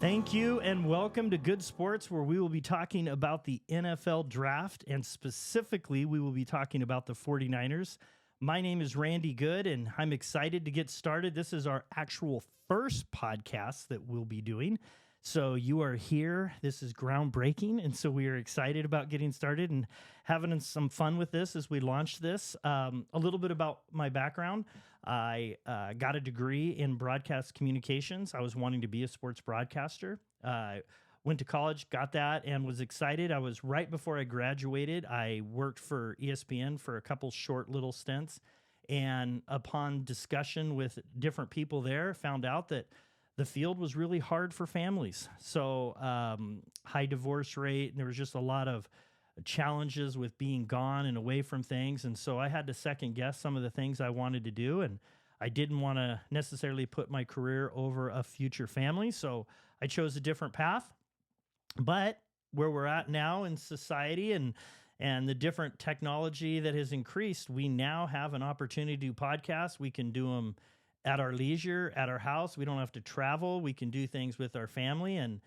Thank you and welcome to Goode Sports, where we will be talking about the NFL draft, and specifically we will be talking about the 49ers. My name is Randy Goode and I'm excited to get started. This is our actual first podcast that we'll be doing. So you are here. This is groundbreaking, and so we are excited about getting started and having some fun with this as we launch this. A little bit about my background. I got a degree in broadcast communications. I was wanting to be a sports broadcaster. Went to college, got that, and was excited. I was right before I graduated. I worked for ESPN for a couple short little stints, and upon discussion with different people there, found out that the field was really hard for families. So high divorce rate, and there was just a lot of challenges with being gone and away from things. And so I had to second guess some of the things I wanted to do. And I didn't want to necessarily put my career over a future family. So I chose a different path. But where we're at now in society and the different technology that has increased, we now have an opportunity to do podcasts. We can do them at our leisure, at our house. We don't have to travel. We can do things with our family. And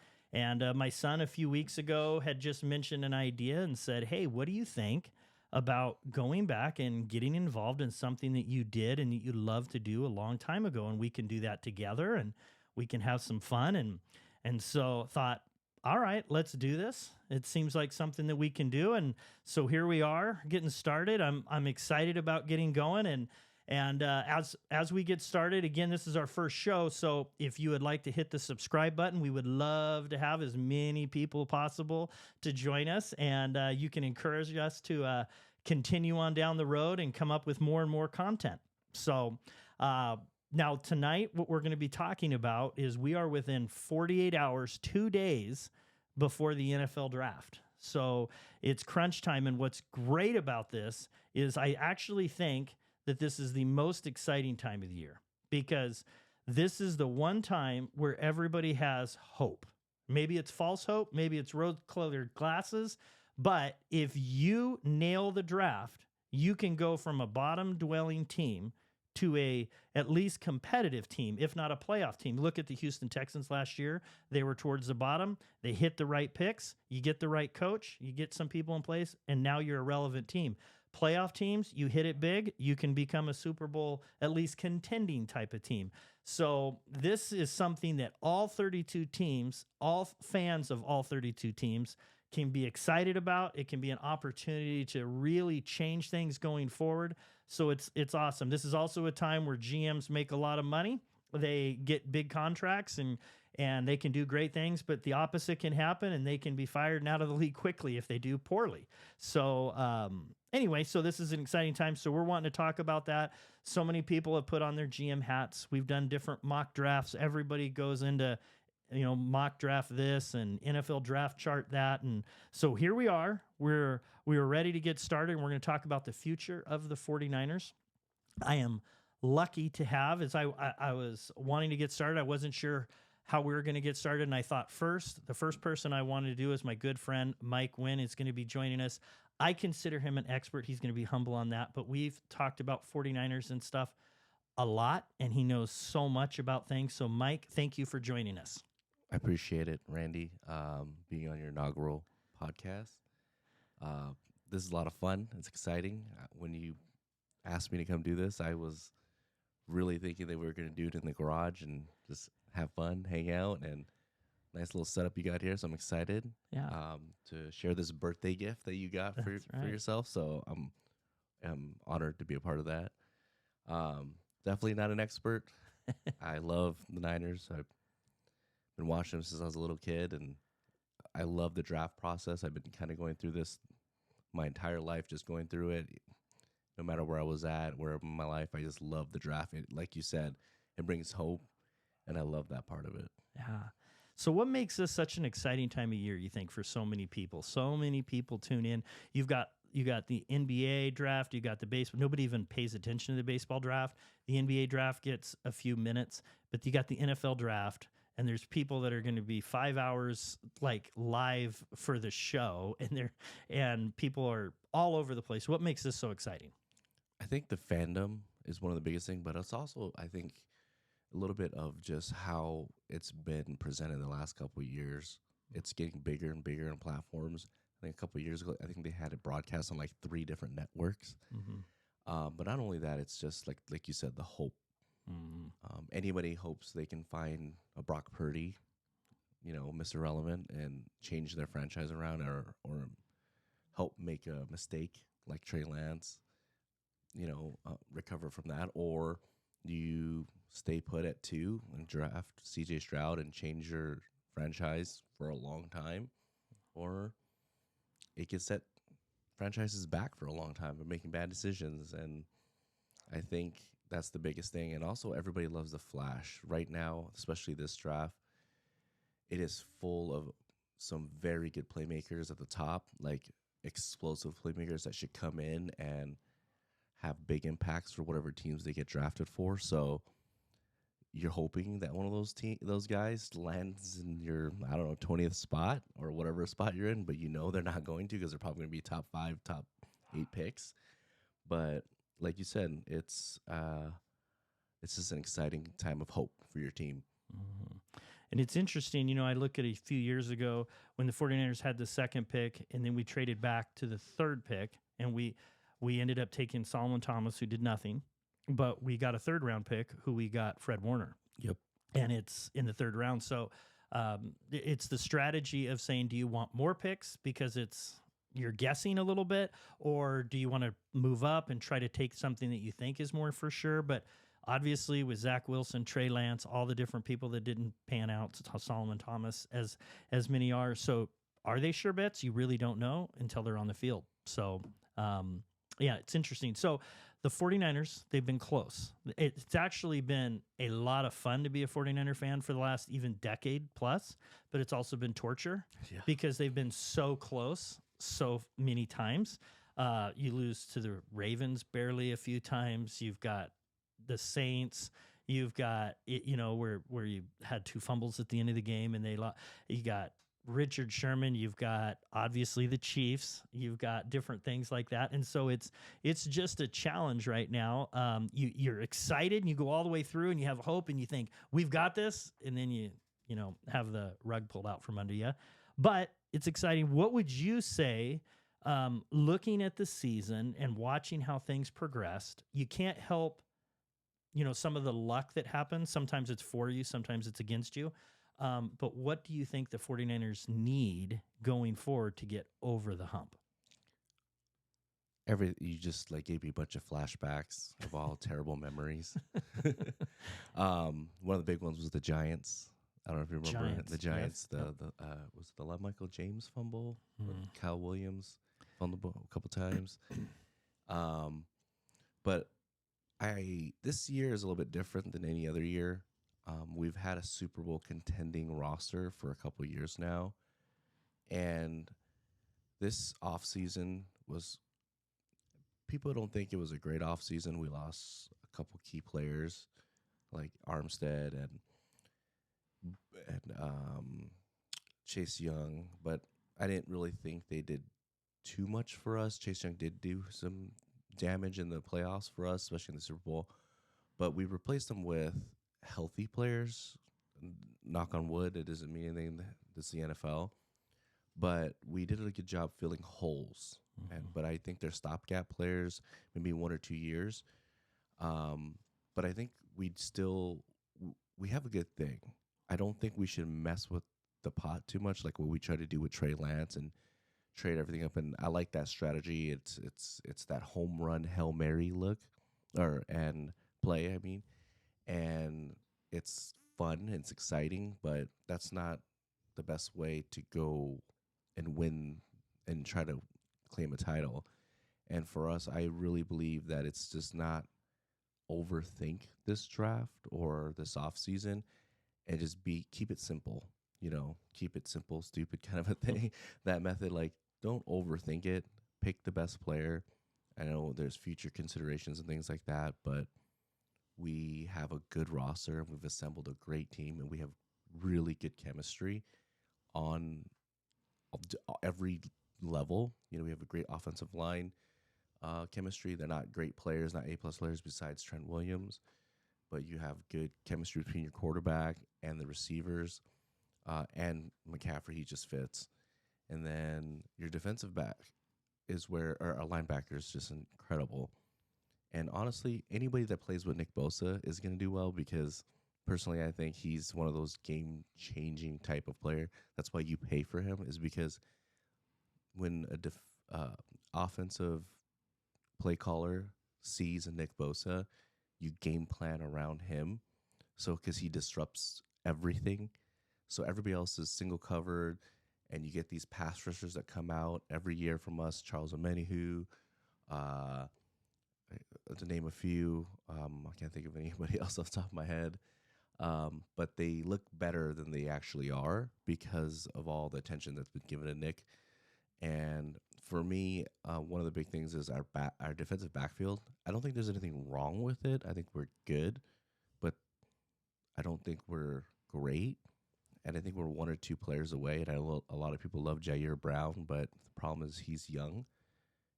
my son a few weeks ago had just mentioned an idea and said, hey, what do you think about going back and getting involved in something that you did and that you loved to do a long time ago? And we can do that together and we can have some fun. And so thought, all right, let's do this. It seems like something that we can do. And so here we are getting started. I'm excited about getting going. And as we get started, again, this is our first show, so if you would like to hit the subscribe button, we would love to have as many people possible to join us, and you can encourage us to continue on down the road and come up with more and more content. So now tonight, what we're going to be talking about is we are within 48 hours, 2 days before the NFL draft. So it's crunch time, and what's great about this is I actually think that this is the most exciting time of the year, because this is the one time where everybody has hope. Maybe it's false hope, maybe it's rose-colored glasses, but if you nail the draft, you can go from a bottom-dwelling team to a at least competitive team, if not a playoff team. Look at the Houston Texans last year. They were towards the bottom. They hit the right picks. You get the right coach. You get some people in place, and now you're a relevant team. Playoff teams, you hit it big, you can become a Super Bowl, at least contending type of team. So this is something that all 32 teams, all fans of all 32 teams can be excited about. It can be an opportunity to really change things going forward. So it's awesome. This is also a time where GMs make a lot of money. They get big contracts and they can do great things, but the opposite can happen, and they can be fired and out of the league quickly if they do poorly. So anyway, so this is an exciting time. So we're wanting to talk about that. So many people have put on their GM hats. We've done different mock drafts. Everybody goes into, mock draft this and NFL draft chart that. And so here we are. We are ready to get started. We're going to talk about the future of the 49ers. I am lucky to have, as I was wanting to get started. I wasn't sure how we were going to get started, and I thought the first person I wanted to do is my good friend Mike Nguyen is going to be joining us. I consider him an expert. He's going to be humble on that, but we've talked about 49ers and stuff a lot, and he knows so much about things. So Mike, thank you for joining us. I appreciate it, Randy, being on your inaugural podcast. This is a lot of fun. It's exciting. When you asked me to come do this, I was really thinking that we were going to do it in the garage and just have fun, hang out, and nice little setup you got here. So I'm excited to share this birthday gift that you got for yourself. So I'm honored to be a part of that. Definitely not an expert. I love the Niners. I've been watching them since I was a little kid, and I love the draft process. I've been kind of going through this my entire life, just going through it. No matter where I was at, wherever in my life, I just love the draft. Like you said, it brings hope, and I love that part of it. Yeah. So what makes this such an exciting time of year, you think, for so many people? So many people tune in. You got the NBA draft, you got the baseball. Nobody even pays attention to the baseball draft. The NBA draft gets a few minutes, but you got the NFL draft, and there's people that are going to be 5 hours like live for the show, and people are all over the place. What makes this so exciting? I think the fandom is one of the biggest things, but it's also, I think, a little bit of just how it's been presented the last couple of years. It's getting bigger and bigger on platforms. I think a couple of years ago, I think they had it broadcast on like 3 different networks. But not only that, it's just like you said, the hope. Anybody hopes they can find a Brock Purdy, Mr. Relevant, and change their franchise around, or help make a mistake like Trey Lance, recover from that, or you stay put at 2 and draft CJ Stroud and change your franchise for a long time, or it can set franchises back for a long time and making bad decisions. And I think that's the biggest thing. And also, everybody loves the flash right now, especially this draft. It is full of some very good playmakers at the top, like explosive playmakers that should come in and have big impacts for whatever teams they get drafted for. So you're hoping that one of those guys lands in your, 20th spot or whatever spot you're in, but they're not going to, because they're probably going to be top 5, top 8 picks. But like you said, it's just an exciting time of hope for your team. And it's interesting, I look at a few years ago when the 49ers had the 2nd pick, and then we traded back to the 3rd pick, and we ended up taking Solomon Thomas, who did nothing, but we got a 3rd round pick who we got Fred Warner. Yep. And it's in the 3rd round. So it's the strategy of saying, do you want more picks because you're guessing a little bit, or do you want to move up and try to take something that you think is more for sure? But obviously with Zach Wilson, Trey Lance, all the different people that didn't pan out, Solomon Thomas, as many are. So are they sure bets? You really don't know until they're on the field. So, it's interesting. So the 49ers, they've been close. It's actually been a lot of fun to be a 49er fan for the last even decade plus, but it's also been torture because they've been so close so many times. You lose to the Ravens barely a few times. You've got the Saints. You've got where you had 2 fumbles at the end of the game and you got Richard Sherman. You've got obviously the Chiefs. You've got different things like that, and so it's just a challenge right now. You're excited and you go all the way through and you have hope and you think we've got this, and then you have the rug pulled out from under you. But it's exciting. What would you say? Looking at the season and watching how things progressed, you can't help some of the luck that happens. Sometimes it's for you, sometimes it's against you. But what do you think the 49ers need going forward to get over the hump? You just gave me a bunch of flashbacks of all terrible memories. One of the big ones was the Giants. I don't know if you remember the Giants. Yes. Was it the Michael James fumble? Kyle Williams fumbled a couple times. But this year is a little bit different than any other year. We've had a Super Bowl contending roster for a couple of years now. And this offseason people don't think it was a great offseason. We lost a couple key players like Armstead and Chase Young, but I didn't really think they did too much for us. Chase Young did do some damage in the playoffs for us, especially in the Super Bowl. But we replaced them with healthy players. Knock on wood, it doesn't mean anything. This is the NFL. But we did a good job filling holes. But I think they're stopgap players, maybe 1 or 2 years. But I think we have a good thing. I don't think we should mess with the pot too much, like what we try to do with Trey Lance and trade everything up. And I like that strategy. It's that home run Hail Mary look and play. I mean, and it's fun. It's exciting, but that's not the best way to go and win and try to claim a title. And for us, I really believe that it's just not overthink this draft or this offseason and just keep it simple, keep it simple, stupid kind of a thing. That method, don't overthink it. Pick the best player. I know there's future considerations and things like that, but we have a good roster and we've assembled a great team and we have really good chemistry on every level. We have a great offensive line chemistry. They're not great players, not A+ players besides Trent Williams. but you have good chemistry between your quarterback and the receivers, and McCaffrey, he just fits. And then your defensive back is where our linebacker is just incredible. And honestly, anybody that plays with Nick Bosa is going to do well because personally, I think he's one of those game-changing type of player. That's why you pay for him, is because when a offensive play caller sees a Nick Bosa, you game plan around him. So because he disrupts everything, so everybody else is single covered, and you get these pass rushers that come out every year from us, Charles Omenihu, to name a few. I can't think of anybody else off the top of my head. But they look better than they actually are because of all the attention that's been given to Nick. And for me, one of the big things is our defensive backfield. I don't think there's anything wrong with it. I think we're good, but I don't think we're great. And I think we're one or two players away. And a lot of people love Jair Brown, but the problem is he's young,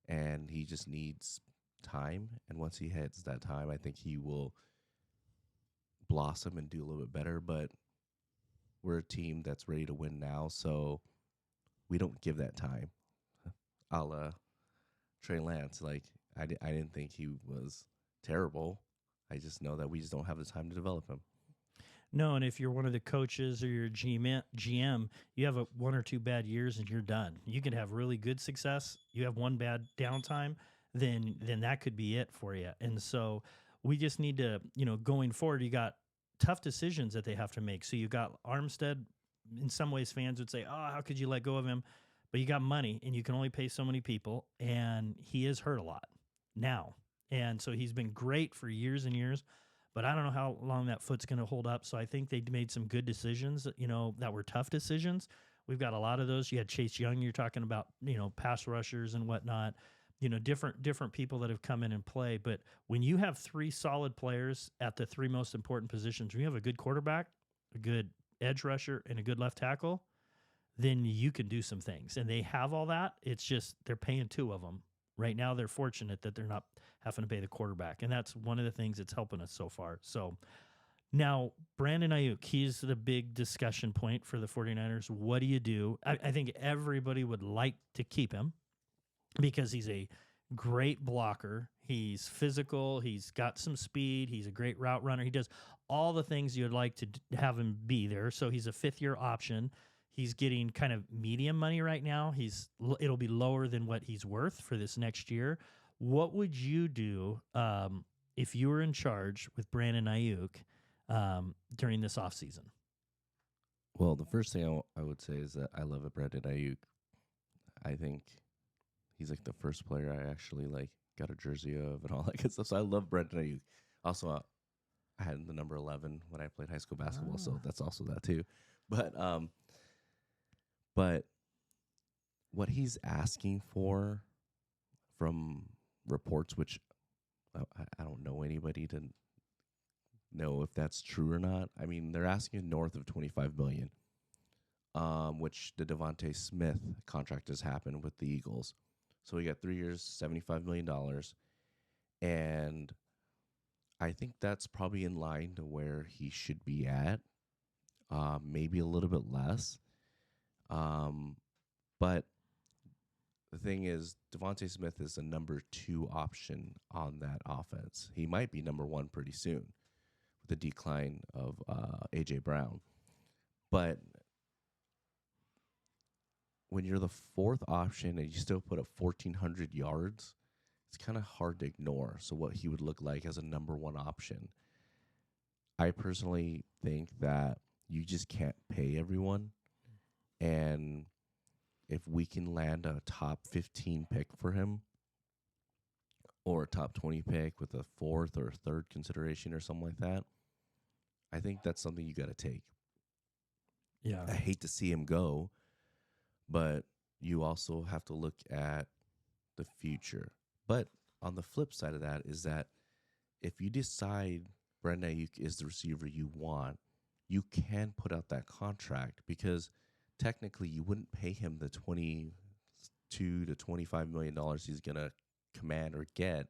and he just needs time. And once he hits that time, I think he will blossom and do a little bit better. But we're a team that's ready to win now, so we don't give that time. A la Trey Lance. Like, I didn't think he was terrible. I just know that we just don't have the time to develop him. No, and if you're one of the coaches or you're a GM, you have one or two bad years and you're done. You can have really good success. You have one bad downtime, then that could be it for you. And so we just need to, going forward, you got tough decisions that they have to make. So you got Armstead. In some ways, fans would say, "Oh, how could you let go of him?" But you got money, and you can only pay so many people, and he is hurt a lot now. And so he's been great for years and years, but I don't know how long that foot's going to hold up. So I think they made some good decisions, that were tough decisions. We've got a lot of those. You had Chase Young. You're talking about, pass rushers and whatnot, different people that have come in and play. But when you have three solid players at the three most important positions, when you have a good quarterback, a good edge rusher, and a good left tackle, then you can do some things. And they have all that. It's just they're paying two of them. Right now, they're fortunate that they're not having to pay the quarterback. And that's one of the things that's helping us so far. So now, Brandon Ayuk, he's the big discussion point for the 49ers. What do you do? I think everybody would like to keep him because he's a great blocker. He's physical. He's got some speed. He's a great route runner. He does all the things you'd like to have him be there. So he's a fifth-year option. He's getting kind of medium money right now. It'll be lower than what he's worth for this next year. What would you do if you were in charge with Brandon Ayuk during this offseason? Well, the first thing I would say is that I love Brandon Ayuk. I think he's like the first player I actually got a jersey of and all that good stuff. So I love Brandon Ayuk. Also, I had the number 11 when I played high school basketball, so that's also that too. But what he's asking for from reports, which I don't know anybody to know if that's true or not. I mean, they're asking north of $25 million, which the Devontae Smith contract has happened with the Eagles. So we got 3 years, $75 million. And I think that's probably in line to where he should be at, maybe a little bit less. But the thing is, Devontae Smith is a number 2 option on that offense. He might be number 1 pretty soon with the decline of A.J. Brown. But when you're the 4th option and you still put up 1,400 yards, it's kind of hard to ignore. So what he would look like as a number 1 option. I personally think that you just can't pay everyone. And if we can land a top 15 pick for him or a top 20 pick with a 4th or 3rd consideration or something like that, I think that's something you got to take. Yeah. I hate to see him go, but you also have to look at the future. But on the flip side of that is that if you decide Brandon Ayuk is the receiver you want, you can put out that contract because technically you wouldn't pay him the $22 to $25 million he's going to command or get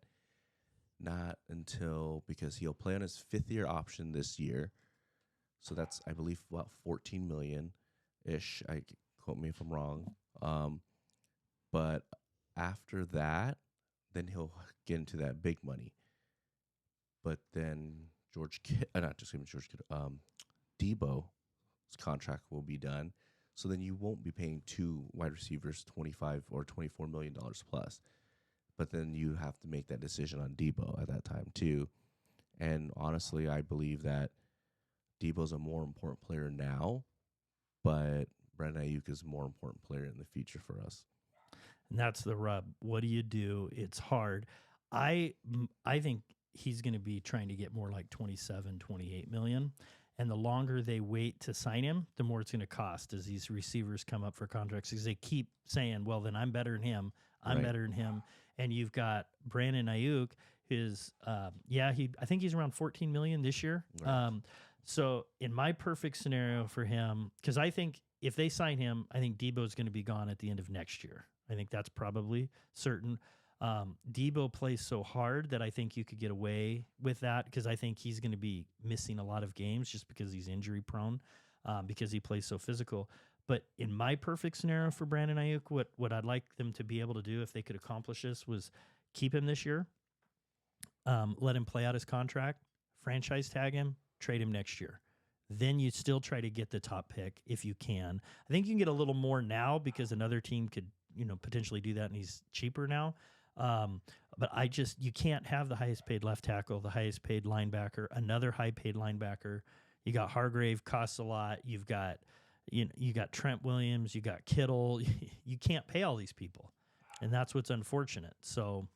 not until, because he'll play on his 5th-year option this year. So that's, I believe, about $14 million-ish. Quote me if I'm wrong. But after that, then he'll get into that big money. But then Debo's contract will be done. So then you won't be paying 2 wide receivers $25 or $24 million plus. But then you have to make that decision on Debo at that time too. And honestly, I believe that Debo's a more important player now, but Brandon Ayuk is a more important player in the future for us. And that's the rub. What do you do? It's hard. I think he's going to be trying to get more like 27, 28 million. And the longer they wait to sign him, the more it's going to cost as these receivers come up for contracts, because they keep saying, well, then I'm better than him. I'm better than him. And you've got Brandon Ayuk, I think he's around 14 million this year. Right. So in my perfect scenario for him, because I think if they sign him, I think Debo's going to be gone at the end of next year. I think that's probably certain. Debo plays so hard that I think you could get away with that, because I think he's going to be missing a lot of games just because he's injury prone, because he plays so physical. But in my perfect scenario for Brandon Ayuk, what I'd like them to be able to do if they could accomplish this was keep him this year, let him play out his contract, franchise tag him, trade him next year. Then you still try to get the top pick if you can. I think you can get a little more now because another team could, potentially do that, and he's cheaper now. But you can't have the highest paid left tackle, the highest paid linebacker, another high paid linebacker. You got Hargrave, costs a lot. You got Trent Williams, you got Kittle. You can't pay all these people, and that's what's unfortunate. So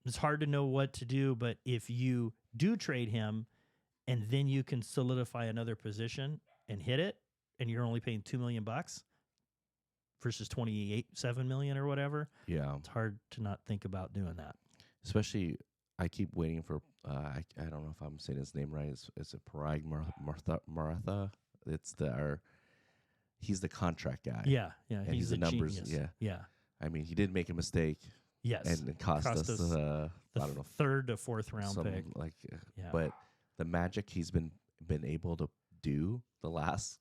it's hard to know what to do. But if you do trade him, and then you can solidify another position and hit it, and you're only paying $2 million versus $7 million or whatever. Yeah, it's hard to not think about doing that. Especially, I keep waiting for. I don't know if I'm saying his name right. It's a Parag Maratha. He's the contract guy. Yeah, and he's the numbers. Genius. Yeah. I mean, he did make a mistake. Yes, and it cost us I don't know, 3rd to 4th round pick. But the magic he's been able to do the last,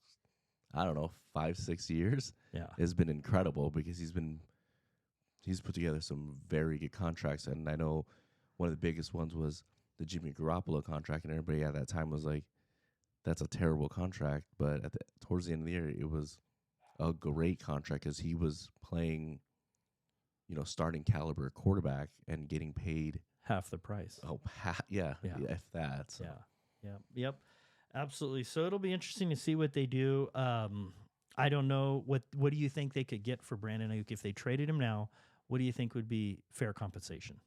I don't know, 5-6 years has been incredible, because he's put together some very good contracts. And I know one of the biggest ones was the Jimmy Garoppolo contract, and everybody at that time was like, that's a terrible contract. But towards the end of the year, it was a great contract, because he was playing, starting caliber quarterback and getting paid half the price. Oh, if that. So. Yep, absolutely. So it'll be interesting to see what they do. I don't know, what do you think they could get for Brandon Ayuk if they traded him now? What do you think would be fair compensation?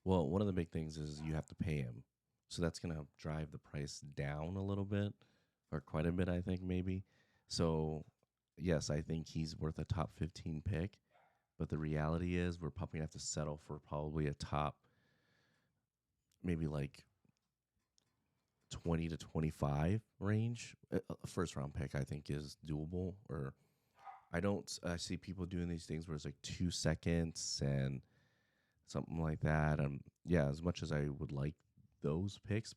Well, one of the big things is you have to pay him, so that's going to drive the price down a little bit, or quite a bit, I think, maybe. So yes, I think he's worth a top 15 pick, but the reality is we're probably going to have to settle for probably a top, maybe like 20 to 25 range. A first round pick, I think, is doable. Or I see people doing these things where it's like 2 seconds and something like that. As much as I would like those picks,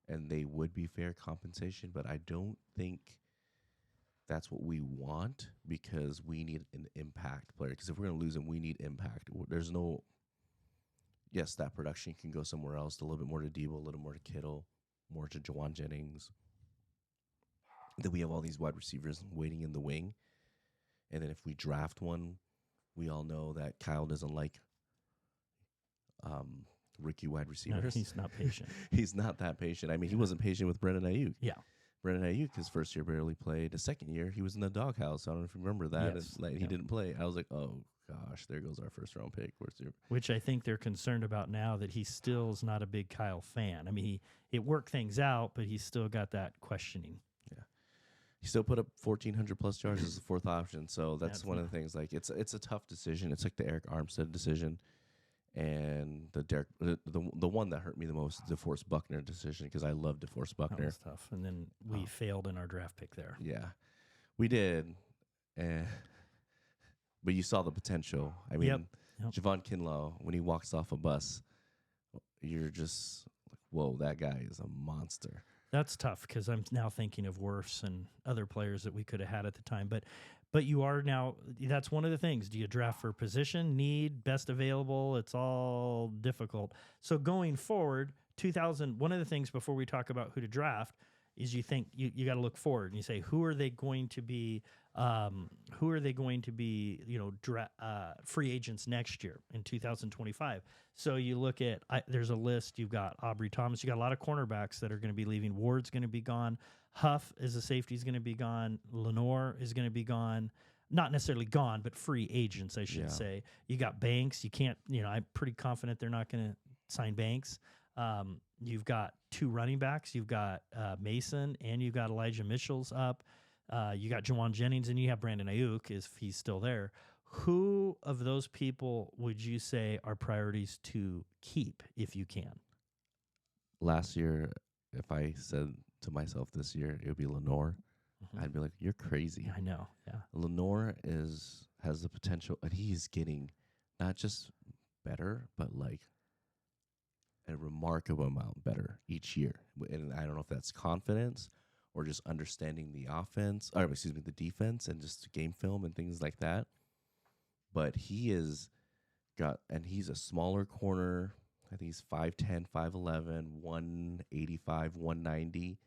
and they would be fair compensation, but I don't think that's what we want, because we need an impact player. Because if we're going to lose him, we need impact. There's no. Yes, that production can go somewhere else, a little bit more to Debo, a little more to Kittle, more to Jawan Jennings. Then we have all these wide receivers waiting in the wing. And then if we draft one, we all know that Kyle doesn't like rookie wide receivers. No, he's not patient. He's not that patient. I mean, he wasn't patient with Brandon Ayuk. Yeah. Brandon Ayuk, his first year, barely played. The second year, he was in the doghouse. I don't know if you remember that. Yes. He didn't play. I was like, oh, gosh, there goes our first round pick. Which I think they're concerned about now, that he still is not a big Kyle fan. I mean, it worked things out, but he's still got that questioning. Yeah, he still put up 1,400 plus yards as the 4th option. So that's one of the things. Like, it's a tough decision. It's like the Eric Armstead decision, and the one that hurt me the most is DeForest Buckner decision, because I love DeForest Buckner. That was tough, and then we failed in our draft pick there. Yeah, we did. But you saw the potential. I mean, Javon Kinlaw, when he walks off a bus, you're just like, whoa, that guy is a monster. That's tough because I'm now thinking of Wirfs and other players that we could have had at the time. But you are now. That's one of the things. Do you draft for position, need, best available? It's all difficult. So going forward, 2000. One of the things before we talk about who to draft is you think you got to look forward and you say who are they going to be? Who are they going to be? Free agents next year in 2025. So you look at there's a list. You've got Aubrey Thomas. You got a lot of cornerbacks that are going to be leaving. Ward's going to be gone. Huff as a safety is going to be gone. Lenore is going to be gone. Not necessarily gone, but free agents, I should say. You got Banks. You can't. I'm pretty confident they're not going to sign Banks. You've got 2 running backs. You've got Mason and you've got Elijah Mitchell's up. You got Jawan Jennings and you have Brandon Ayuk if he's still there. Who of those people would you say are priorities to keep if you can? Last year, if I said to myself this year, it would be Lenore. Mm-hmm. I'd be like, you're crazy. Yeah, I know. Yeah. Lenore has the potential, and he's getting not just better, but like a remarkable amount better each year. And I don't know if that's confidence or just understanding the offense, or the defense and just game film and things like that. But he's a smaller corner. I think he's 5'10", 5'11", 185, 190.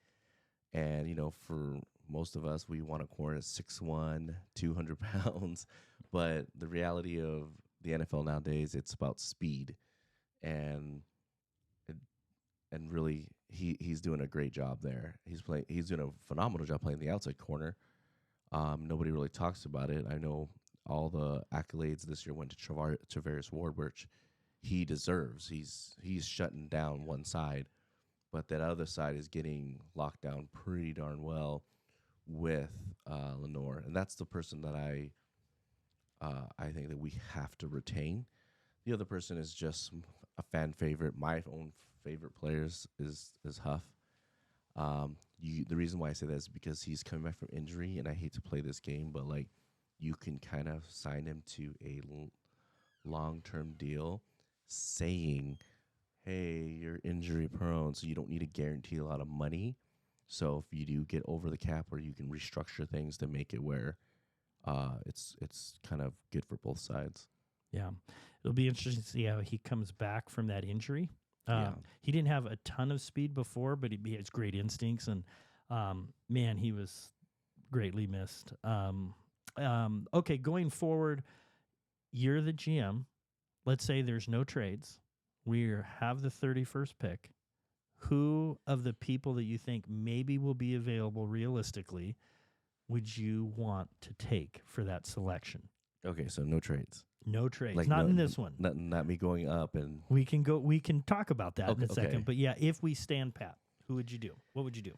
And, for most of us, we want a corner at 6'1", 200 pounds. But the reality of the NFL nowadays, it's about speed. And really, he's doing a great job there. He's doing a phenomenal job playing the outside corner. Nobody really talks about it. I know all the accolades this year went to Travaris Ward, which he deserves. He's shutting down one side, but that other side is getting locked down pretty darn well with Lenore, and that's the person that I think that we have to retain. The other person is just a fan favorite. My own favorite players is Huff. The reason why I say that is because he's coming back from injury, and I hate to play this game, but like you can kind of sign him to a long-term deal, saying, "Hey, you're injury prone, so you don't need to guarantee a lot of money. So if you do get over the cap, or you can restructure things to make it where it's kind of good for both sides." Yeah, it'll be interesting to see how he comes back from that injury. He didn't have a ton of speed before, but he has great instincts, and man, he was greatly missed. Okay, going forward, you're the GM. Let's say there's no trades. We have the 31st pick. Who of the people that you think maybe will be available realistically would you want to take for that selection? Okay, so no trades. No trades. Like not in this one. Not me going up, and we can talk about that in a second. But yeah, if we stand pat, who would you do? What would you do?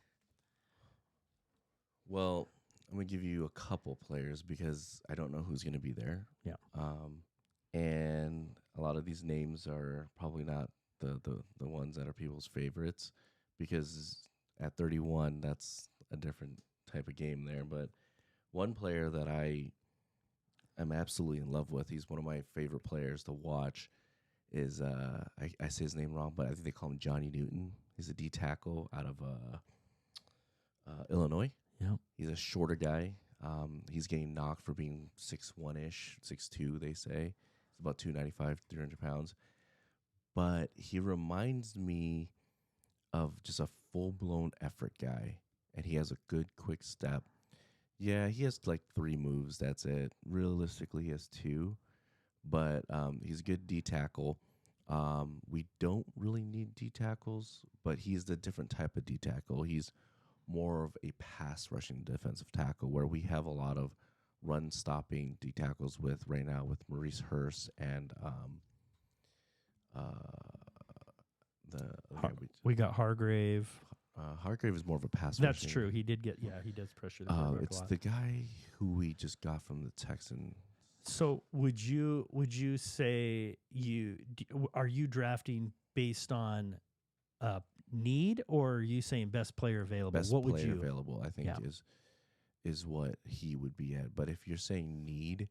Well, I'm gonna give you a couple players because I don't know who's gonna be there. Yeah. And a lot of these names are probably not the ones that are people's favorites, because at 31, that's a different type of game there. But one player that I'm absolutely in love with, he's one of my favorite players to watch, is I say his name wrong, but I think they call him Johnny Newton. He's a D tackle out of Illinois. Yeah, he's a shorter guy. He's getting knocked for being 6'1"-ish, 6'2", they say. He's about 295, 300 pounds. But he reminds me of just a full-blown effort guy, and he has a good, quick step. Yeah, he has like 3 moves. That's it. Realistically, he has 2, but he's a good D tackle. We don't really need D tackles, but he's the different type of D tackle. He's more of a pass rushing defensive tackle, where we have a lot of run stopping D tackles right now with Maurice Hurst and we got Hargrave. Hargrave is more of a pass. That's rushing. true. He does pressure the quarterback it's a lot. the guy who we just got from the Texans. So would you say are you drafting based on need, or are you saying best player available? Best what player would you available, I think, is what he would be at. But if you're saying need,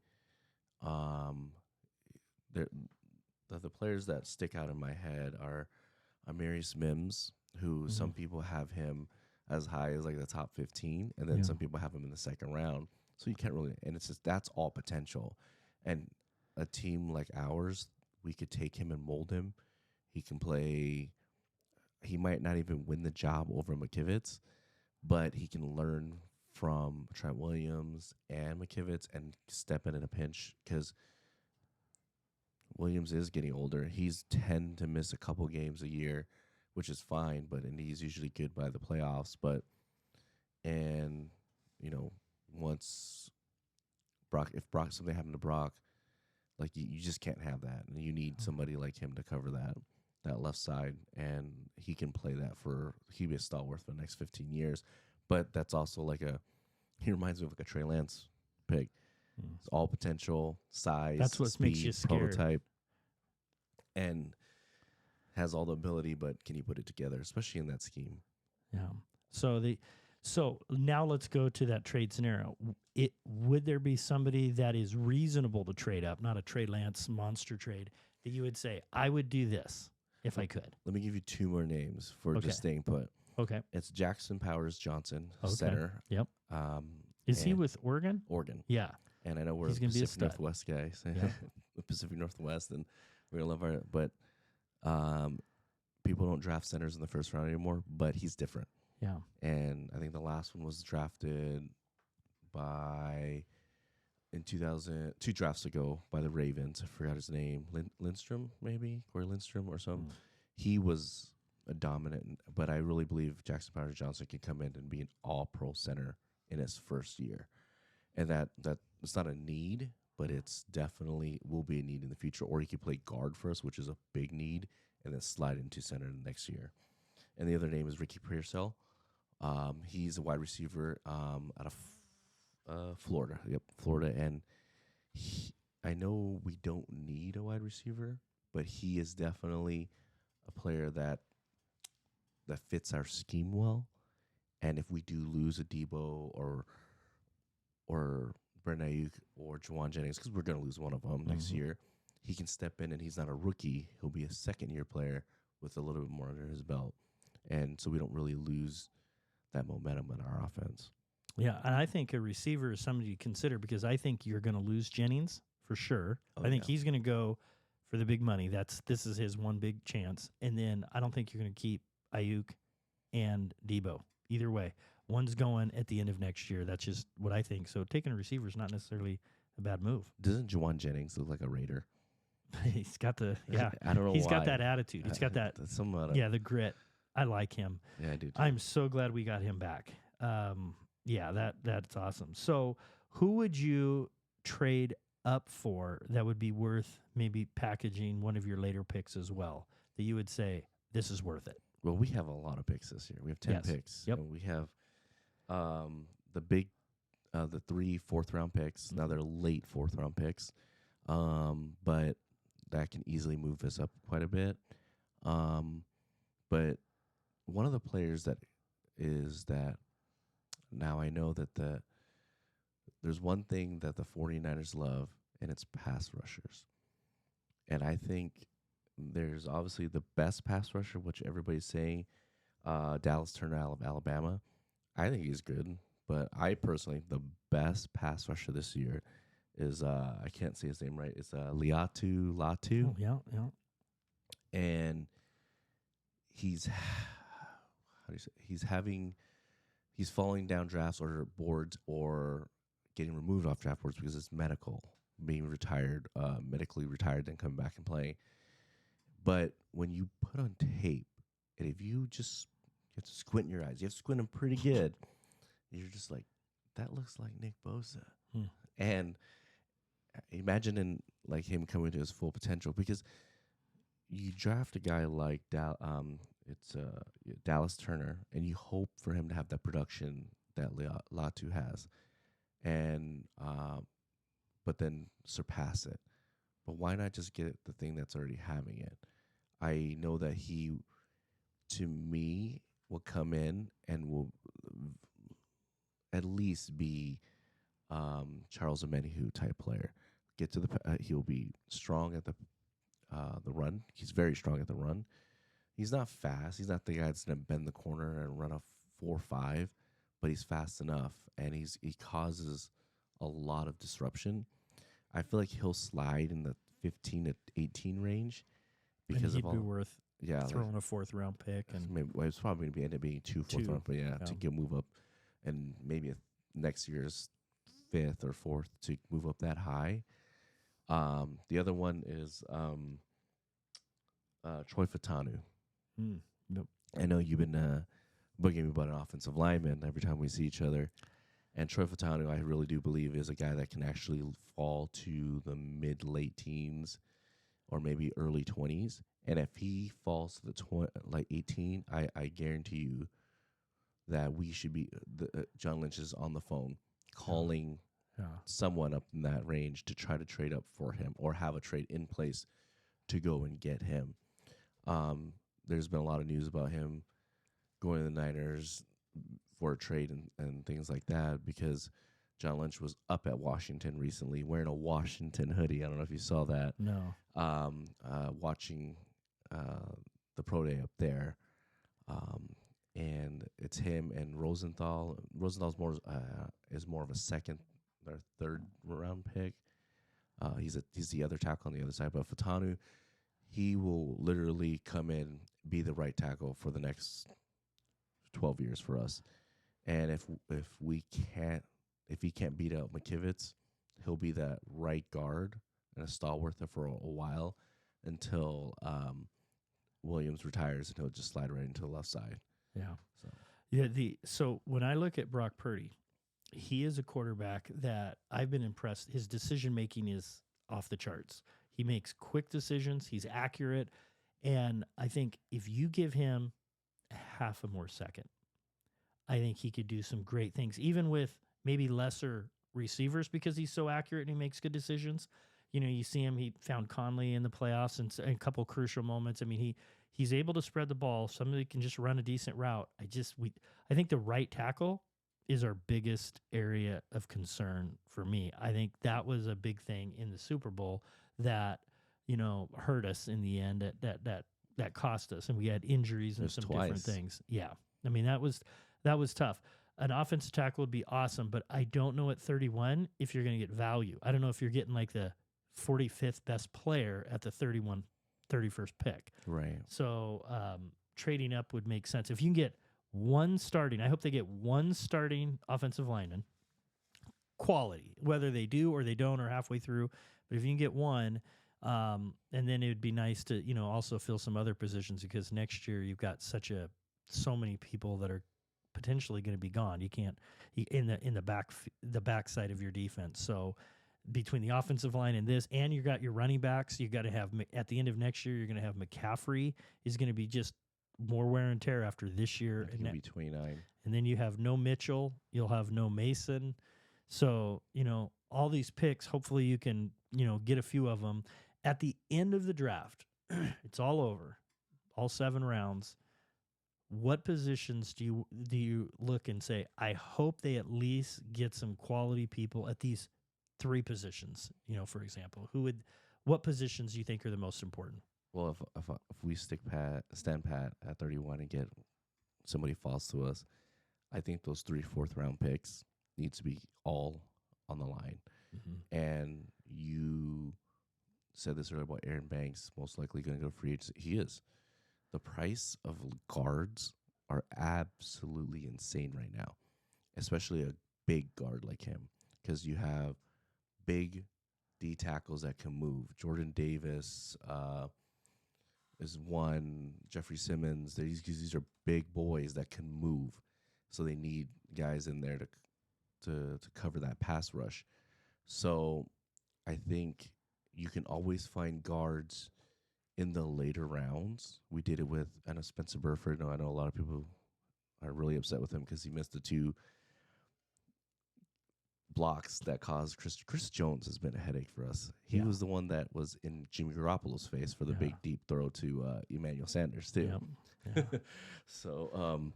the players that stick out in my head are Amarius Mims, who some people have him as high as like the top 15, and then some people have him in the second round. So you can't really, and it's just that's all potential. And a team like ours, we could take him and mold him. He can play. He might not even win the job over McKivitz, but he can learn from Trent Williams and McKivitz and step in a pinch because Williams is getting older. He's tend to miss a couple games a year, which is fine, and he's usually good by the playoffs. And once if something happened to Brock, like you just can't have that, and you need somebody like him to cover that left side, and he can play that he'll be a stalwart for the next 15 years. But that's also he reminds me of like a Trey Lance pick. It's all potential, size, that's what speed, makes you scared. Prototype, and has all the ability, but can you put it together, especially in that scheme? Yeah. So now let's go to that trade scenario. Would there be somebody that is reasonable to trade up, not a Trey Lance monster trade, that you would say, I would do this if I could? Let me give you two more names for just staying put. Okay. It's Jackson Powers Johnson, center. Yep. Is he with Oregon? Oregon. Yeah. And I know we're Pacific Northwest guys, the Pacific Northwest, and we're gonna love but people don't draft centers in the first round anymore. But he's different. Yeah. And I think the last one was drafted in 2000, 2 drafts ago by the Ravens. I forgot his name. Lindstrom, maybe Corey Lindstrom or something. He was a dominant, but I really believe Jackson Powers Johnson can come in and be an all-pro center in his first year. And that it's not a need, but it's definitely will be a need in the future. Or he could play guard for us, which is a big need, and then slide into center next year. And the other name is Ricky Pearsall. He's a wide receiver out of Florida. Yep, Florida. And I know we don't need a wide receiver, but he is definitely a player that fits our scheme well. And if we do lose a Debo or Brandon Ayuk or Juwan Jennings, because we're going to lose one of them next year, he can step in, and he's not a rookie. He'll be a second-year player with a little bit more under his belt. And so we don't really lose that momentum in our offense. Yeah, and I think a receiver is somebody to consider because I think you're going to lose Jennings for sure. I think he's going to go for the big money. This is his one big chance. And then I don't think you're going to keep Ayuk and Debo. Either way, one's going at the end of next year. That's just what I think. So taking a receiver is not necessarily a bad move. Doesn't Juwan Jennings look like a Raider? He's got I don't know He's why. got that attitude. He's got that, the grit. I like him. Yeah, I do too. I'm so glad we got him back. That's awesome. So who would you trade up for that would be worth maybe packaging one of your later picks as well, that you would say, this is worth it? Well, we have a lot of picks this year. We have 10 picks. Yep. And we have the 3 4th-round picks. Now they're late 4th-round picks, but that can easily move us up quite a bit. But one of the players that now I know that there's one thing that the 49ers love, and it's pass rushers. And I think there's obviously the best pass rusher, which everybody's saying, Dallas Turner out of Alabama. I think he's good, but I personally, the best pass rusher this year is, I can't say his name right, it's Latu. Oh, yeah. And he's falling down drafts or boards or getting removed off draft boards because it's being retired, medically retired, then coming back and playing. But when you put on tape, and if you have to squint your eyes, you have to squint them pretty good, you're just like, that looks like Nick Bosa. And imagine him coming to his full potential, because you draft a guy like Dallas Turner, and you hope for him to have that production that Latu has, and but then surpass it. But why not just get the thing that's already having it? I know that he, to me, will come in and will at least be Charles Omenihu type player. He'll be strong at the the run. He's very strong at the run. He's not fast. He's not the guy that's going to bend the corner and run a 4.5, but he's fast enough, and he causes a lot of disruption. I feel like he'll slide in the 15 to 18 range because and he'd be worth throwing a 4th round pick, and maybe, well, it's probably going to end up being 2 fourth round, but to move up, and maybe next year's 5th or 4th to move up that high. The other one is Troy Fatanu. Nope. I know you've been bugging me about an offensive lineman every time we see each other. And Troy Fatanu, I really do believe, is a guy that can actually fall to the mid-late teens or maybe early 20s. And if he falls to the 18, I guarantee you that we should be John Lynch is on the phone calling someone up in that range to try to trade up for him or have a trade in place to go and get him. There's been a lot of news about him going to the Niners for a trade and things like that because John Lynch was up at Washington recently wearing a Washington hoodie. I don't know if you saw that. No. Watching the pro day up there. And it's him and Rosenthal. Rosenthal's is more of a 2nd or 3rd round pick. He's the other tackle on the other side. But Fatanu, he will literally come in, be the right tackle for the next 12 years for us. And if he can't beat out McKivitz, he'll be that right guard and a stalwart for a while until Williams retires, and he'll just slide right into the left side. Yeah. So when I look at Brock Purdy, he is a quarterback that I've been impressed. His decision making is off the charts. He makes quick decisions. He's accurate. And I think if you give him half a more second, I think he could do some great things, even with maybe lesser receivers because he's so accurate and he makes good decisions. You know, you see him, he found Conley in the playoffs and a couple crucial moments. I mean, he's able to spread the ball. Somebody can just run a decent route. I think the right tackle is our biggest area of concern for me. I think that was a big thing in the Super Bowl that, hurt us in the end, that cost us. And we had injuries and some different things. Yeah. I mean, that was tough. An offensive tackle would be awesome, but I don't know at 31 if you're going to get value. I don't know if you're getting like the 45th best player at the 31st pick. Right. So trading up would make sense. If you can get one starting, I hope they get one starting offensive lineman, quality, whether they do or they don't or halfway through. But if you can get one, and then it would be nice to, also fill some other positions because next year you've got so many people that are potentially going to be gone. You can't in the backside of your defense. So between the offensive line and this, and you got your running backs, you got to have at the end of next year, you're going to have McCaffrey is going to be just more wear and tear after this year. He'll be 29. And then you have no Mitchell, you'll have no Mason. So, all these picks, hopefully you can, get a few of them. At the end of the draft, it's all over, all 7 rounds. What positions do you look and say, I hope they at least get some quality people at these 3 positions, for example? What positions do you think are the most important? Well, if we stand pat at 31 and get somebody falls to us, I think those 3 4th round picks need to be all on the line. Mm-hmm. And you said this earlier about Aaron Banks most likely going to go free agency. He is. The price of guards are absolutely insane right now, especially a big guard like him, because you have big D tackles that can move. Jordan Davis is one. Jeffrey Simmons. These are big boys that can move, so they need guys in there to cover that pass rush. So I think you can always find guards in the later rounds. We did it with Spencer Burford. I know a lot of people are really upset with him because he missed the 2 blocks that caused Chris Jones has been a headache for us. He was the one that was in Jimmy Garoppolo's face for the big deep throw to Emmanuel Sanders too. Yep. Yeah. So,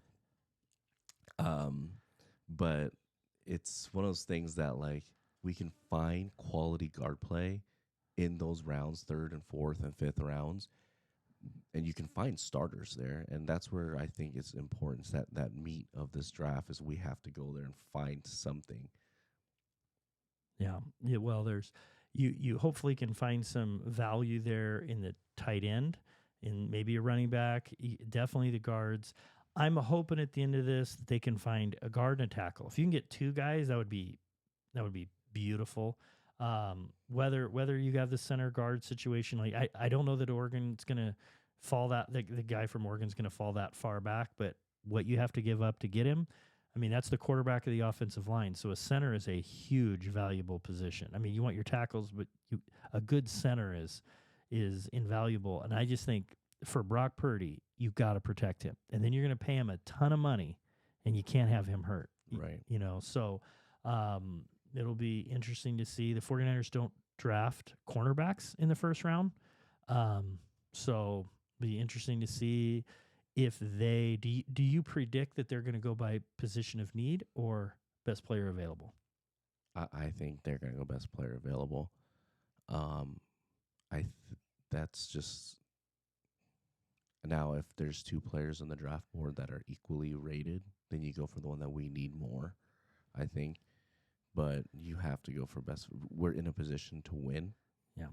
but it's one of those things that like we can find quality guard play in those rounds, third and fourth and fifth rounds, and you can find starters there. And that's where I think it's important, that meat of this draft is we have to go there and find something. Yeah. Well, there's you hopefully can find some value there in the tight end, in maybe a running back, definitely the guards. I'm hoping at the end of this that they can find a guard and a tackle. If you can get two guys, that would be beautiful. Whether you have the center guard situation, like I don't know that Oregon's going to fall that the guy from Oregon's going to fall that far back, but what you have to give up to get him, I mean, that's the quarterback of the offensive line. So a center is a huge, valuable position. I mean, you want your tackles, but a good center is invaluable. And I just think for Brock Purdy, you got to protect him, and then you're going to pay him a ton of money, and you can't have him hurt. Right. So it'll be interesting to see. The 49ers don't draft cornerbacks in the first round. So be interesting to see if they do you predict that they're going to go by position of need or best player available? I think they're going to go best player available. That's just now if there's two players on the draft board that are equally rated, then you go for the one that we need more, I think. But you have to go for best. We're in a position to win. Yeah.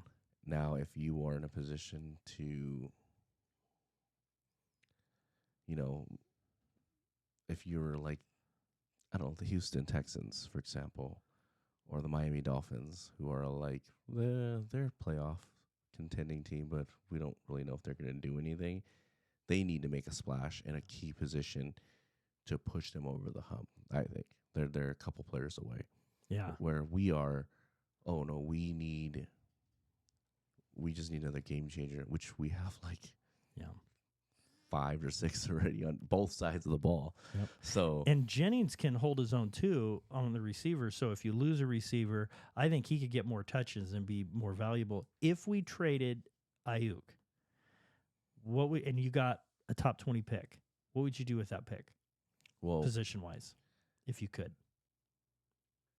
Now, if you are in a position to, if you're like, I don't know, the Houston Texans, for example, or the Miami Dolphins, who are like, they're a playoff contending team, but we don't really know if they're going to do anything. They need to make a splash in a key position to push them over the hump, I think. They're a couple players away. Yeah. Where we are, oh no, we just need another game changer, which we have like 5 or 6 already on both sides of the ball. Yep. So and Jennings can hold his own too on the receiver. So if you lose a receiver, I think he could get more touches and be more valuable. If we traded Ayuk, and you got a top 20 pick, what would you do with that pick? Well, position wise, if you could.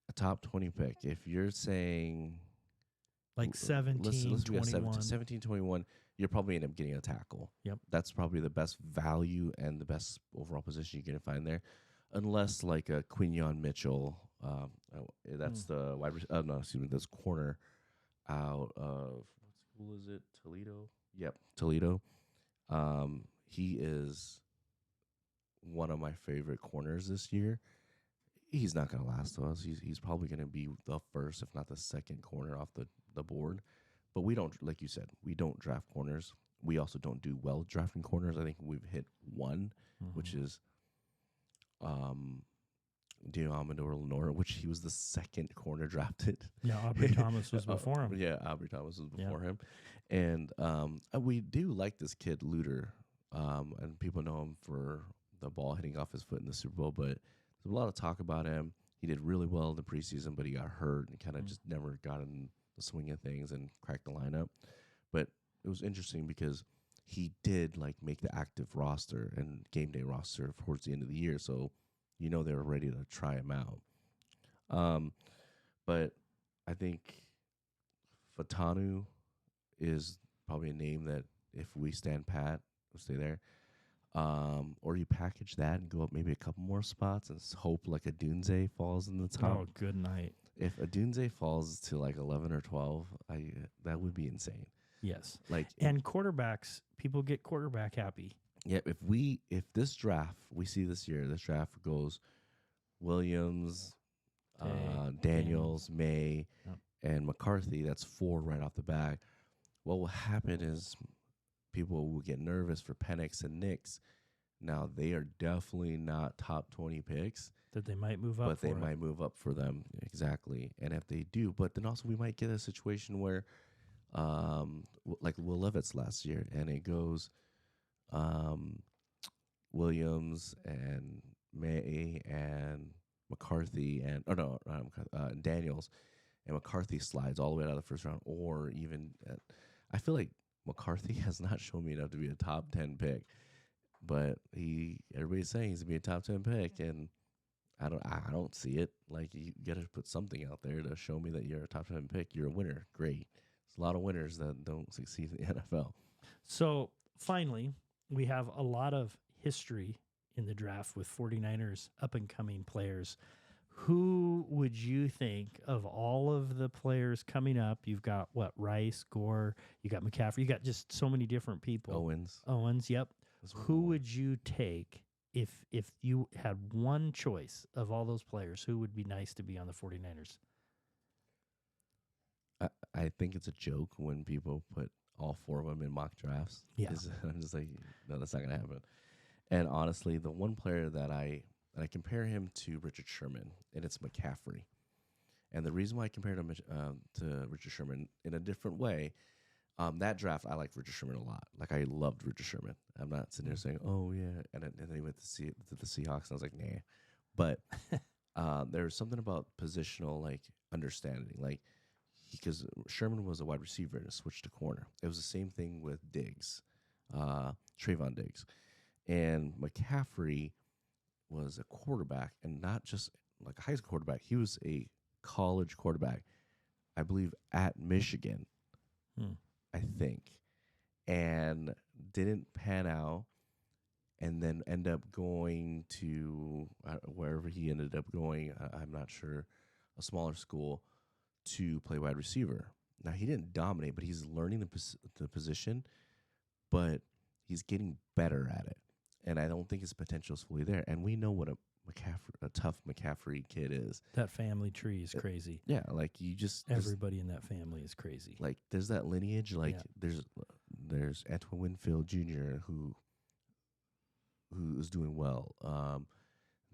A top 20 pick. If you're saying like 17, 21. 17, 21, you'll probably end up getting a tackle. Yep. That's probably the best value and the best overall position you can find there. Unless like a Quinyon Mitchell, that's the wide receiver. No, excuse me, this corner out of, what school is it? Toledo? Yep, Toledo. He is one of my favorite corners this year. He's not going to last to us. He's probably going to be the first, if not the second corner off the board. But we don't, like you said, we don't draft corners. We also don't do well drafting corners. I think we've hit one, which is Diamador Lenore, which he was the second corner drafted. Yeah, Aubrey Thomas was before him. Yeah, Aubrey Thomas was before him. And we do like this kid, Luter. And people know him for the ball hitting off his foot in the Super Bowl, but there's a lot of talk about him. He did really well in the preseason, but he got hurt and kind of just never got in the swing of things and cracked the lineup. But it was interesting because he did like make the active roster and game day roster towards the end of the year, so they were ready to try him out. But I think Fatanu is probably a name that if we stand pat, we'll stay there. Or you package that and go up maybe a couple more spots and hope like a Dunze falls in the top. Oh, good night. If a Dunze falls to like 11 or 12, that would be insane. Yes. And quarterbacks, people get quarterback happy. Yeah, if this draft we see this year, this draft goes Williams, Daniels, May, and McCarthy, that's 4 right off the bat. What will happen is people will get nervous for Penix and Nix. Now, they are definitely not top 20 picks. That they might move up but they might move up for them. Exactly. And if they do, but then also we might get a situation where, like Will Levis last year, and it goes Williams and May and McCarthy and Daniels, and McCarthy slides all the way out of the first round, or even I feel like McCarthy has not shown me enough to be a top 10 pick, but everybody's saying he's gonna be a top 10 pick, and I don't see it. Like, you got to put something out there to show me that you're a top 10 pick. You're a winner. Great. a lot of winners that don't succeed in the NFL. So finally, we have a lot of history in the draft with 49ers up-and-coming players. Who would you think of all of the players coming up? You've got, Rice, Gore, you got McCaffrey, you got just so many different people. Owens, yep. Who would you take if you had one choice of all those players? Who would be nice to be on the 49ers? I think it's a joke when people put all four of them in mock drafts. Yeah. I'm just like, no, that's not going to happen. And honestly, the one player that I compare him to Richard Sherman, and it's McCaffrey. And the reason why I compared him to Richard Sherman in a different way, that draft, I like Richard Sherman a lot. Like, I loved Richard Sherman. I'm not sitting there saying, oh, yeah. And then he went to the Seahawks, and I was like, nah. But there was something about positional, like, understanding. Like, because Sherman was a wide receiver and switched to corner. It was the same thing with Diggs, Trayvon Diggs. And McCaffrey was a quarterback, and not just like a high school quarterback. He was a college quarterback, I believe, at Michigan, I think, and didn't pan out, and then end up going to wherever he ended up going, I'm not sure, a smaller school, to play wide receiver. Now, he didn't dominate, but he's learning the position, but he's getting better at it. And I don't think his potential is fully there. And we know what a tough McCaffrey kid is. That family tree is crazy. Yeah, like everybody in that family is crazy. Like, there's that lineage. Like, there's Antoine Winfield Jr. who is doing well.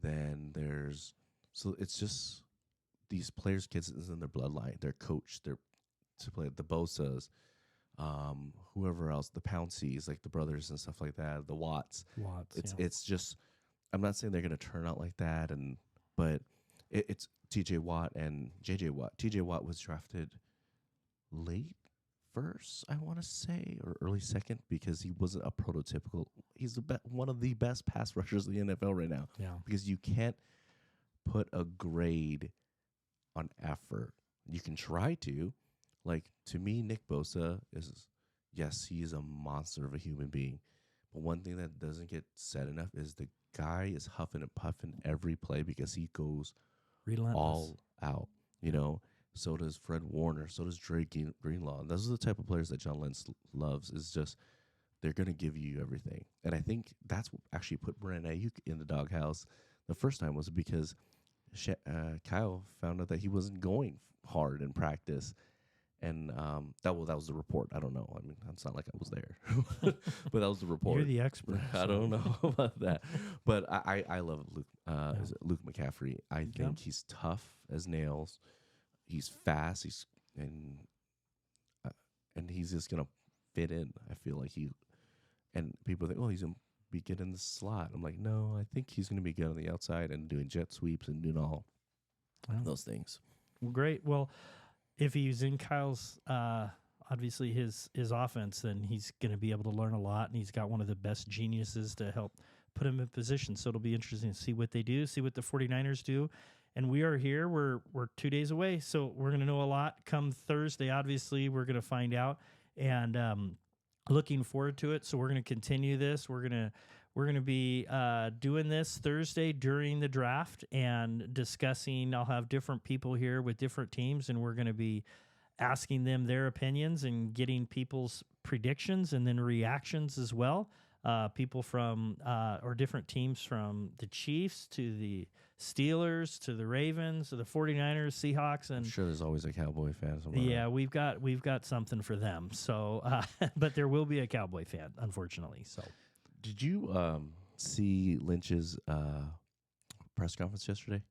Then it's just these players' kids is in their bloodline. They're coached. They're to play the Bosas, whoever else, the Pounceys, like the brothers and stuff like that, the Watts. It's just, I'm not saying they're going to turn out like that, but it's TJ Watt and JJ Watt. TJ Watt was drafted late first, I want to say, or early second, because he wasn't a prototypical. He's one of the best pass rushers in the NFL right now. Yeah. Because you can't put a grade on effort. You can try to. Like, to me, Nick Bosa yes, he is a monster of a human being. But one thing that doesn't get said enough is the guy is huffing and puffing every play because he goes relentless, all out. So does Fred Warner. So does Dre Greenlaw. Those are the type of players that John Lentz loves. Is just they're going to give you everything. And I think that's what actually put Brandon Ayuk in the doghouse the first time, was because Kyle found out that he wasn't going hard in practice. And that was the report. I don't know. I mean, it's not like I was there, but that was the report. You're the expert. I don't know about that, but I love Luke. Luke McCaffrey. I think he's tough as nails. He's fast. And he's just gonna fit in. I feel like and people think, oh, he's gonna be good in the slot. I'm like, no, I think he's gonna be good on the outside and doing jet sweeps and doing all those things. Well, great. Well, if he's in Kyle's, obviously his offense, then he's going to be able to learn a lot, and he's got one of the best geniuses to help put him in position. So it'll be interesting to see what they do, see what the 49ers do. And we are here. We're 2 days away, so we're going to know a lot. Come Thursday, obviously, we're going to find out, and looking forward to it. So we're going to continue this. We're going to be doing this Thursday during the draft and discussing. I'll have different people here with different teams, and we're going to be asking them their opinions and getting people's predictions and then reactions as well. People from or different teams, from the Chiefs to the Steelers to the Ravens to the 49ers, Seahawks, and I'm sure there's always a Cowboy fan somewhere. Yeah, we've got something for them. So, but there will be a Cowboy fan, unfortunately. So. Did you see Lynch's press conference yesterday?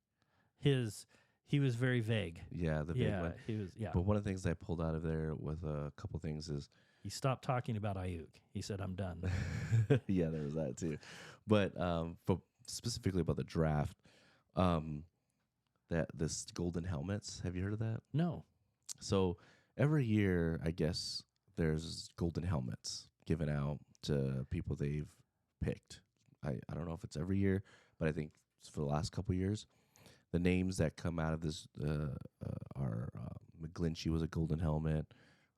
He was very vague. Yeah, the big one. He was. Yeah. But one of the things I pulled out of there with a couple things is he stopped talking about Ayuk. He said, "I'm done." Yeah, there was that too. But specifically about the draft, this golden helmets. Have you heard of that? No. So every year, I guess there's golden helmets given out to people they've picked. I don't know if it's every year, but I think for the last couple of years, the names that come out of this are McGlinchey was a golden helmet.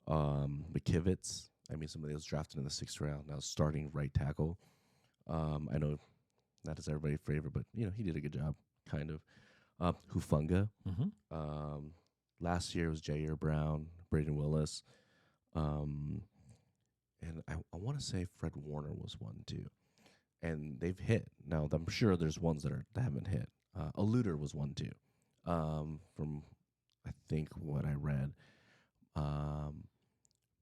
McKivitz. I mean, somebody that was drafted in the 6th round, now starting right tackle. I know that is everybody's favorite, but he did a good job, kind of. Hufunga. Last year was Jair Brown, Braden Willis, and I want to say Fred Warner was one too. And they've hit. Now I'm sure there's ones that haven't hit. Eluder was one too, from I think what I read.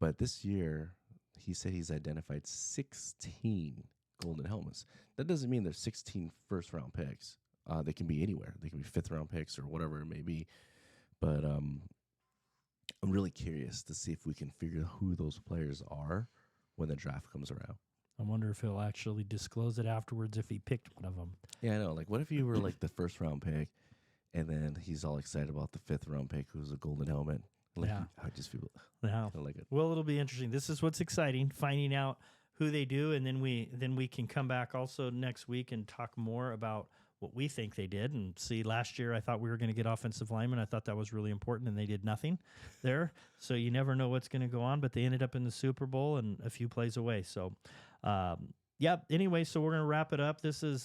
But this year, he said he's identified 16 golden helmets. That doesn't mean there's 16 first-round picks. They can be anywhere. They can be 5th-round picks or whatever it may be. But I'm really curious to see if we can figure out who those players are when the draft comes around. I wonder if he'll actually disclose it afterwards if he picked one of them. Yeah, I know. Like, what if you were like the 1st-round pick, and then he's all excited about the 5th-round pick who's a golden helmet? Like, Yeah. I just feel like it. Well, it'll be interesting. This is what's exciting, finding out who they do, and then we can come back also next week and talk more about what we think they did. And see, last year I thought we were going to get offensive linemen. I thought that was really important, and they did nothing there. So you never know what's going to go on, but they ended up in the Super Bowl and a few plays away. So, anyway, so we're going to wrap it up. This has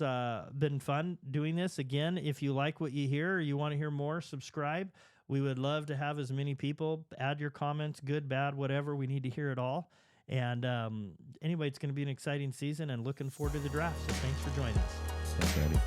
been fun doing this. Again, if you like what you hear or you want to hear more, subscribe. We would love to have as many people. Add your comments, good, bad, whatever. We need to hear it all. And anyway, it's going to be an exciting season and looking forward to the draft. So thanks for joining us. Thanks, Randy.